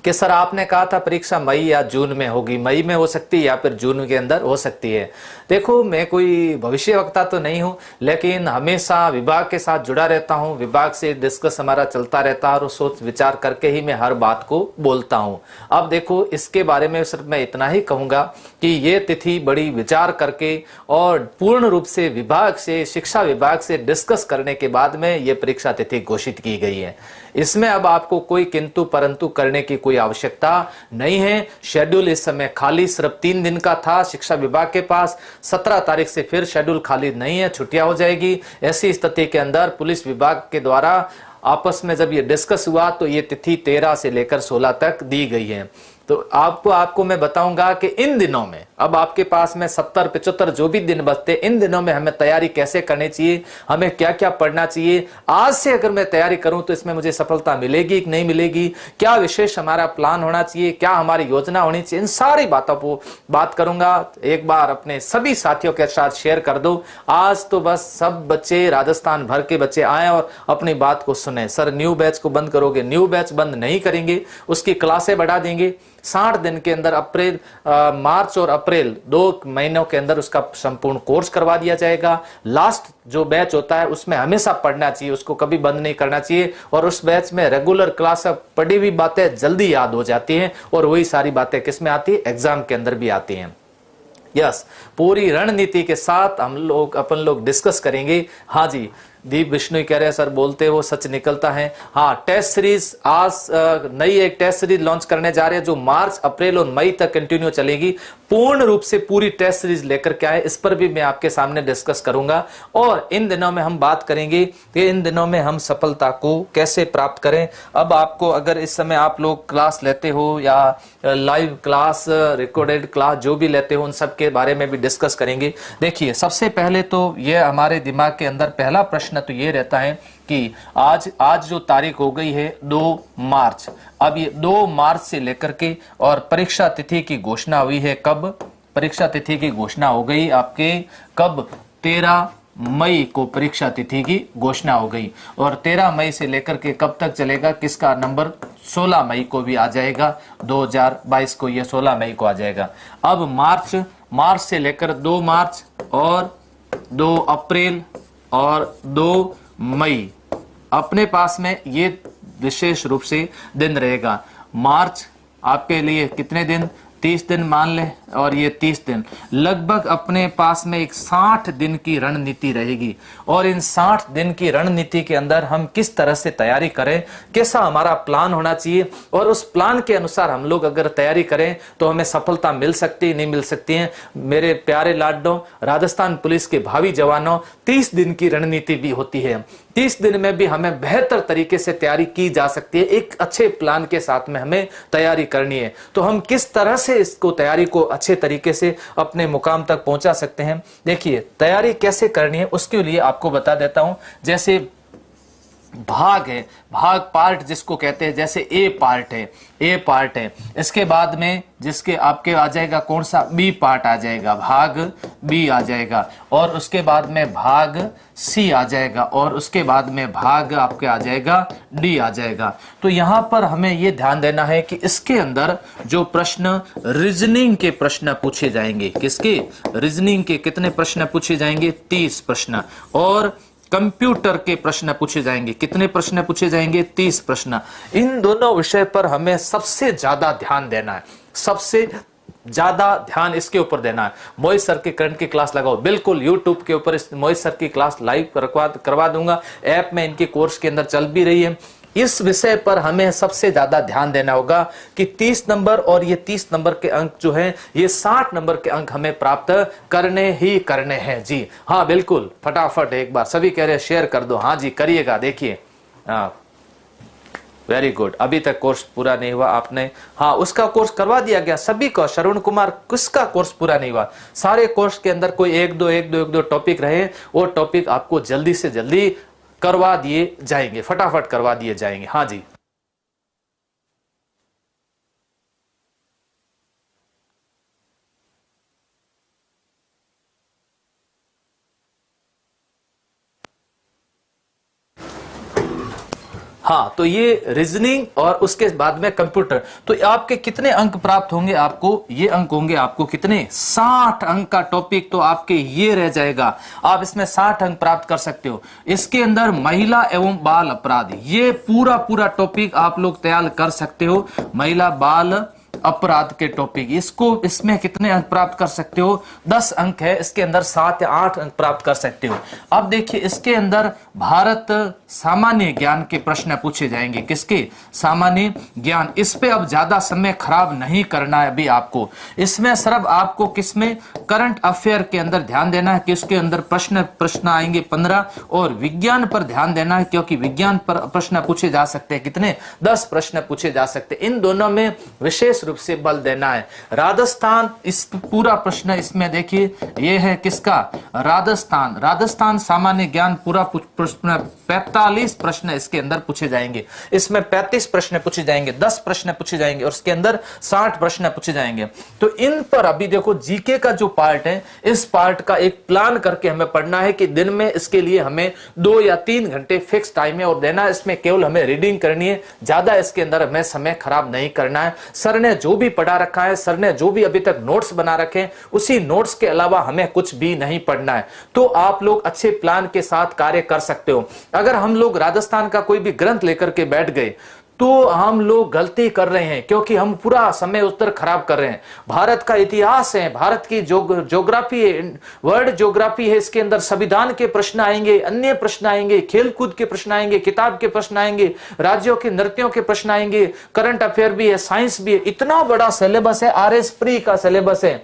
कि सर आपने कहा था परीक्षा मई या जून में होगी, मई में हो सकती है या फिर जून के अंदर हो सकती है। देखो मैं कोई भविष्यवक्ता तो नहीं हूं, लेकिन हमेशा विभाग के साथ जुड़ा रहता हूं, विभाग से डिस्कस हमारा चलता रहता है और सोच विचार करके ही मैं हर बात को बोलता हूं। अब देखो इसके बारे में सिर्फ मैं इतना ही कहूंगा कि ये तिथि बड़ी विचार करके और पूर्ण रूप से विभाग से, शिक्षा विभाग से डिस्कस करने के बाद में ये परीक्षा तिथि घोषित की गई है। इसमें अब आपको कोई किंतु परंतु करने की कोई आवश्यकता नहीं है। शेड्यूल इस समय खाली सिर्फ 3 दिन का था शिक्षा विभाग के पास। 17 तारीख से फिर शेड्यूल खाली नहीं है, छुट्टियां हो जाएगी। ऐसी स्थिति के अंदर पुलिस विभाग के द्वारा आपस में जब ये डिस्कस हुआ तो ये तिथि 13 से लेकर 16 तक दी गई है। तो आपको मैं बताऊंगा कि इन दिनों में अब आपके पास में 70 75 जो भी दिन बचते, इन दिनों में हमें तैयारी कैसे करनी चाहिए, हमें क्या क्या पढ़ना चाहिए। आज से अगर मैं तैयारी करूं तो इसमें मुझे सफलता मिलेगी कि नहीं मिलेगी, क्या विशेष हमारा प्लान होना चाहिए, क्या हमारी योजना होनी चाहिए, इन सारी बातों को बात करूंगा। एक बार अपने सभी साथियों के साथ शेयर कर दो। आज तो बस सब बच्चे, राजस्थान भर के बच्चे आए और अपनी बात को सुने। सर न्यू बैच को बंद करोगे? न्यू बैच बंद नहीं करेंगे, उसकी क्लासें बढ़ा देंगे। 60 दिन के अंदर मार्च और अप्रैल 2 महीनों के अंदर उसका संपूर्ण कोर्स करवा दिया जाएगा। लास्ट जो बैच होता है उसमें हमेशा पढ़ना चाहिए, उसको कभी बंद नहीं करना चाहिए। और उस बैच में रेगुलर क्लास पढ़ी हुई बातें जल्दी याद हो जाती हैं और वही सारी बातें किसमें आती है? एग्जाम के अंदर भी आती हैं। यस, पूरी रणनीति के साथ अपन लोग डिस्कस करेंगे। हाँ जी, दीप विष्णु कह रहे हैं सर बोलते वो सच निकलता है। हाँ, टेस्ट सीरीज आज नई एक टेस्ट सीरीज लॉन्च करने जा रहे हैं जो मार्च अप्रैल और मई तक कंटिन्यू चलेगी। पूर्ण रूप से पूरी टेस्ट सीरीज लेकर के आए, इस पर भी मैं आपके सामने डिस्कस करूंगा। और इन दिनों में हम बात करेंगे कि इन दिनों में हम सफलता को कैसे प्राप्त करें। अब आपको अगर इस समय आप लोग क्लास लेते हो या लाइव क्लास, रिकॉर्डेड क्लास जो भी लेते हो, उन सब के बारे में भी डिस्कस करेंगे। देखिए सबसे पहले तो ये हमारे दिमाग के अंदर पहला प्रश्न तो ये रहता है कि आज जो तारीख हो गई है 2 मार्च। अब ये 2 मार्च से लेकर के और परीक्षा तिथि की घोषणा हुई है कब? परीक्षा तिथि की घोषणा हो गई आपके कब? 13 मई को परीक्षा तिथि की घोषणा हो गई। और 13 मई से लेकर के कब तक चलेगा? किसका नंबर 16 मई को भी आ जाएगा, 2022 को ये 16 मई को आ जाएगा। अब मार्च से लेकर 2 मार्च और 2 अप्रैल और 2 मई अपने पास में ये विशेष रूप से दिन रहेगा। मार्च आपके लिए कितने दिन? 30 दिन मान ले, और ये 30 दिन लगभग अपने पास में एक 60 दिन की रणनीति रहेगी। और इन 60 दिन की रणनीति के अंदर हम किस तरह से तैयारी करें, कैसा हमारा प्लान होना चाहिए, और उस प्लान के अनुसार हम लोग अगर तैयारी करें तो हमें सफलता मिल सकती है, नहीं मिल सकती है। मेरे प्यारे लाडों, राजस्थान पुलिस के भावी जवानों, 30 दिन की रणनीति भी होती है। 30 दिन में भी हमें बेहतर तरीके से तैयारी की जा सकती है। एक अच्छे प्लान के साथ में हमें तैयारी करनी है, तो हम किस तरह से इसको तैयारी को अच्छे तरीके से अपने मुकाम तक पहुंचा सकते हैं। देखिए तैयारी कैसे करनी है उसके लिए आपको बता देता हूं। जैसे भाग है, भाग पार्ट जिसको कहते हैं, जैसे ए पार्ट है, इसके बाद में जिसके आपके आ जाएगा कौन सा? बी पार्ट आ जाएगा, भाग बी आ जाएगा, और उसके बाद में भाग सी आ जाएगा, और उसके बाद में भाग आपके आ जाएगा डी आ जाएगा। तो यहां पर हमें यह ध्यान देना है कि इसके अंदर जो प्रश्न रीजनिंग के प्रश्न पूछे जाएंगे, किसके? रीजनिंग के कितने प्रश्न पूछे जाएंगे? 30 प्रश्न। और कंप्यूटर के प्रश्न पूछे जाएंगे, कितने प्रश्न पूछे जाएंगे? 30 प्रश्न। इन दोनों विषय पर हमें सबसे ज्यादा ध्यान देना है, सबसे ज्यादा ध्यान इसके ऊपर देना है। मोहित सर के करंट की क्लास लगाओ, बिल्कुल यूट्यूब के ऊपर मोहित सर की क्लास लाइव करवा दूंगा। ऐप में इनके कोर्स के अंदर चल भी रही है। इस विषय पर हमें सबसे ज्यादा ध्यान देना होगा कि 30 नंबर और ये 30 नंबर के अंक जो हैं, ये 60 नंबर के अंक हमें प्राप्त करने ही करने हैं जी। हाँ बिल्कुल, फटाफट एक बार सभी कह रहे हैं शेयर कर दो। हाँ जी करिएगा। देखिए वेरी गुड। अभी तक कोर्स पूरा नहीं हुआ आपने? हाँ, उसका कोर्स करवा दिया गया सभी को। श्रवण कुमार, किसका कोर्स पूरा नहीं हुआ? सारे कोर्स के अंदर कोई एक दो टॉपिक रहे, वो टॉपिक आपको जल्दी से जल्दी करवा दिए जाएंगे, फटाफट करवा दिए जाएंगे। हाँ जी हाँ, तो ये रीजनिंग और उसके बाद में कंप्यूटर। तो आपके कितने अंक प्राप्त होंगे आपको? ये अंक होंगे आपको कितने? 60 अंक का टॉपिक तो आपके ये रह जाएगा। आप इसमें 60 अंक प्राप्त कर सकते हो। इसके अंदर महिला एवं बाल अपराध, ये पूरा टॉपिक आप लोग तैयार कर सकते हो। महिला बाल अपराध के टॉपिक, इसमें कितने अंक प्राप्त कर सकते हो? 10 अंक है, इसके अंदर 7 या 8 अंक प्राप्त कर सकते हो। अब देखिए इसके अंदर भारत सामान्य ज्ञान के प्रश्न पूछे जाएंगे। किसके? सामान्य ज्ञान। इस पे अब ज्यादा समय खराब नहीं करना है अभी आपको। इसमें सिर्फ आपको किसमें? करंट अफेयर के अंदर ध्यान देना है कि इसके अंदर प्रश्न आएंगे 15, और विज्ञान पर ध्यान देना है क्योंकि विज्ञान पर प्रश्न पूछे जा सकते हैं। कितने? 10 प्रश्न पूछे जा सकते हैं। इन दोनों में विशेष रूप से बल देना है। राजस्थान, इस पूरा प्रश्न इसमें देखिए, ये है किसका? राजस्थान सामान्य ज्ञान पूरा प्रश्न 45 प्रश्न इसके अंदर पूछे जाएंगे। इसमें 35 प्रश्न पूछे जाएंगे, 10 प्रश्न पूछे जाएंगे और उसके अंदर 60 प्रश्न पूछे जाएंगे। तो इन पर अभी देखो जीके का जो पार्ट है, इस पार्ट का एक प्लान करके हमें पढ़ना है कि दिन में इसके लिए हमें 2 या 3 घंटे फिक्स टाइम है और देना। इसमें केवल हमें रीडिंग करनी है, ज्यादा इसके अंदर हमें समय खराब नहीं करना है। सर ने जो भी पढ़ा रखा है, सर ने जो भी अभी तक नोट्स बना रखे हैं, उसी नोट्स के अलावा हमें कुछ भी नहीं पढ़ना है। तो आप लोग अच्छे प्लान के साथ कार्य कर सकते हो। अगर हम लोग राजस्थान का कोई भी ग्रंथ लेकर के बैठ गए तो हम लोग गलती कर रहे हैं, क्योंकि हम पूरा समय उस तरह खराब कर रहे हैं। भारत का इतिहास है, भारत की ज्योग्राफी है, वर्ल्ड ज्योग्राफी है, इसके अंदर संविधान के प्रश्न आएंगे, अन्य प्रश्न आएंगे, खेलकूद के प्रश्न आएंगे, किताब के प्रश्न आएंगे, राज्यों के नृत्यों के प्रश्न आएंगे, करंट अफेयर भी है, साइंस भी है। इतना बड़ा सिलेबस है, आरएस प्री का सिलेबस है।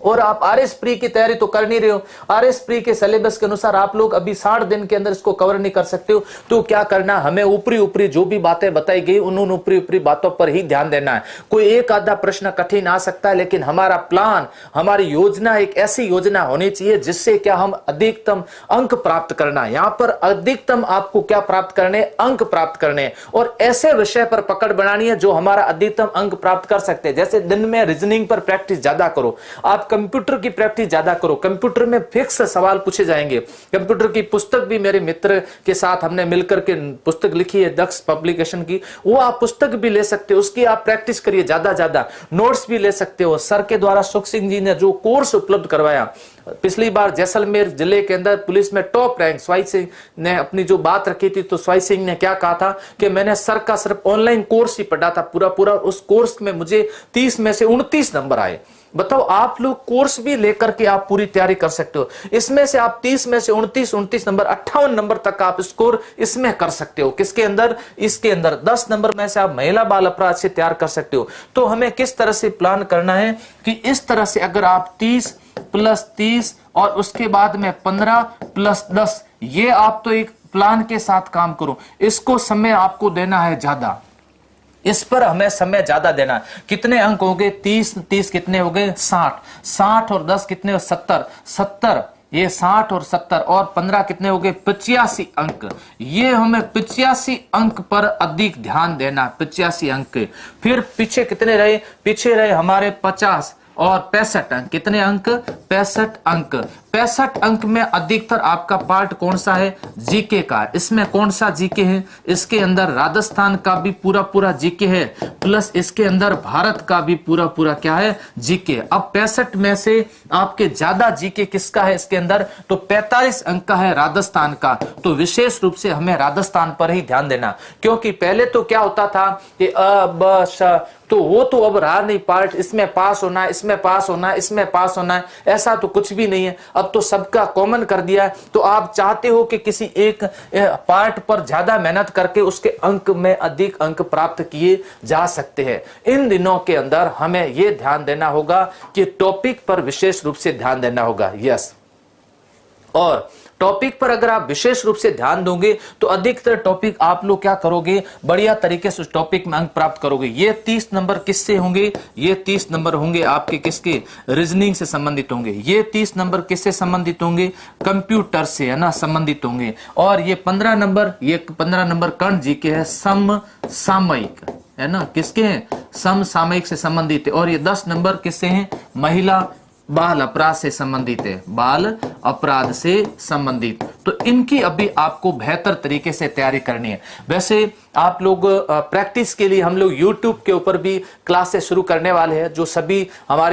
और आप आरएस प्री की तैयारी तो कर नहीं रहे हो। आरएस प्री के सिलेबस के अनुसार आप लोग अभी 60 दिन के अंदर इसको कवर नहीं कर सकते हो। तो क्या करना, हमें ऊपरी जो भी बातें बताई गई उन ऊपरी बातों पर ही ध्यान देना है। कोई एक आधा प्रश्न कठिन आ सकता है, लेकिन हमारा प्लान, हमारी योजना एक ऐसी योजना होनी चाहिए जिससे क्या हम अधिकतम अंक प्राप्त करना है। यहां पर अधिकतम आपको क्या प्राप्त करने? अंक प्राप्त करने, और ऐसे विषय पर पकड़ बनानी है जो हमारा अधिकतम अंक प्राप्त कर सकते हैं। जैसे दिन में रीजनिंग पर प्रैक्टिस ज्यादा करो, आप कंप्यूटर की प्रैक्टिस ज्यादा करो। कंप्यूटर में फिक्स सवाल पूछे जाएंगे। कंप्यूटर की पुस्तक भी मेरे मित्र के साथ हमने मिलकर के पुस्तक लिखी है, दक्ष पब्लिकेशन की, वो आप पुस्तक भी ले सकते हो, उसकी आप प्रैक्टिस करिए ज्यादा। नोट्स भी ले सकते हो। सर के द्वारा सुख सिंह जी ने जो कोर्स उपलब्ध करवाया, पिछली बार जैसलमेर जिले के अंदर पुलिस में टॉप रैंक स्वाई सिंह ने अपनी जो बात रखी थी, तो स्वाई सिंह ने क्या कहा था कि मैंने सर का सिर्फ ऑनलाइन कोर्स ही पढ़ा था पूरा, उस कोर्स में मुझे 30 में से 29 नंबर आए। बताओ, आप लोग कोर्स भी लेकर के आप पूरी तैयारी कर सकते हो। इसमें से आप 30 में से 29 नंबर, 58 नंबर तक आप स्कोर इसमें कर सकते हो। किसके अंदर? इसके अंदर 10 नंबर में से आप महिला बाल अपराध से तैयार कर सकते हो। तो हमें किस तरह से प्लान करना है कि इस तरह से अगर आप 30 + 30 और उसके बाद में 15 + 10, ये आप तो एक प्लान के साथ काम करो। इसको समय आपको देना है ज्यादा, इस पर हमें समय ज्यादा देना है। कितने अंक हो गए? 30 कितने हो गए? 60 और 10 कितने? 70। ये 60 और 70 और 15 कितने हो गए? 85 अंक। ये हमें 85 अंक पर अधिक ध्यान देना, 85 अंक। फिर पीछे कितने रहे? पीछे रहे हमारे 50 और 65 अंक। कितने अंक? 65 अंक। 65 अंक में अधिकतर आपका पार्ट कौन सा है? जीके का। इसमें कौन सा जीके है? इसके अंदर राजस्थान का भी पूरा जीके है, प्लस इसके अंदर भारत का भी पूरा क्या है? जीके। अब 65 में से आपके ज्यादा जीके किसका है इसके अंदर? तो 45 अंक का है राजस्थान का। तो विशेष रूप से हमें राजस्थान पर ही ध्यान देना, क्योंकि पहले तो क्या होता था कि तो वो तो अब रहा नहीं पार्ट, इसमें पास होना है, इसमें पास होना है, इसमें पास होना है, ऐसा तो कुछ भी नहीं है। अब तो सबका कॉमन कर दिया है। तो आप चाहते हो कि किसी एक पार्ट पर ज्यादा मेहनत करके उसके अंक में अधिक अंक प्राप्त किए जा सकते हैं। इन दिनों के अंदर हमें यह ध्यान देना होगा कि टॉपिक पर विशेष रूप से ध्यान देना होगा। यस, और टॉपिक पर अगर आप विशेष रूप से ध्यान दोगे तो अधिकतर टॉपिक आप लोग क्या करोगे? बढ़िया तरीके से उस टॉपिक में अंक प्राप्त करोगे। ये 30 नंबर किससे होंगे? ये 30 नंबर होंगे आपके किसके? रीजनिंग से संबंधित होंगे। ये 30 नंबर किससे संबंधित होंगे? कंप्यूटर से, है ना, संबंधित होंगे। और ये 15 नंबर कर्ण जी के है, समसामयिक, है ना, किसके हैं? समसामयिक से संबंधित है। और ये 10 नंबर किससे हैं? महिला बाल अपराध से संबंधित है, बाल अपराध से संबंधित। तो इनकी अभी आपको बेहतर तरीके से तैयारी करनी है। वैसे आप लोग प्रैक्टिस के लिए हम लोग YouTube के ऊपर भी क्लासेस शुरू करने वाले हैं, जो सभी हमारे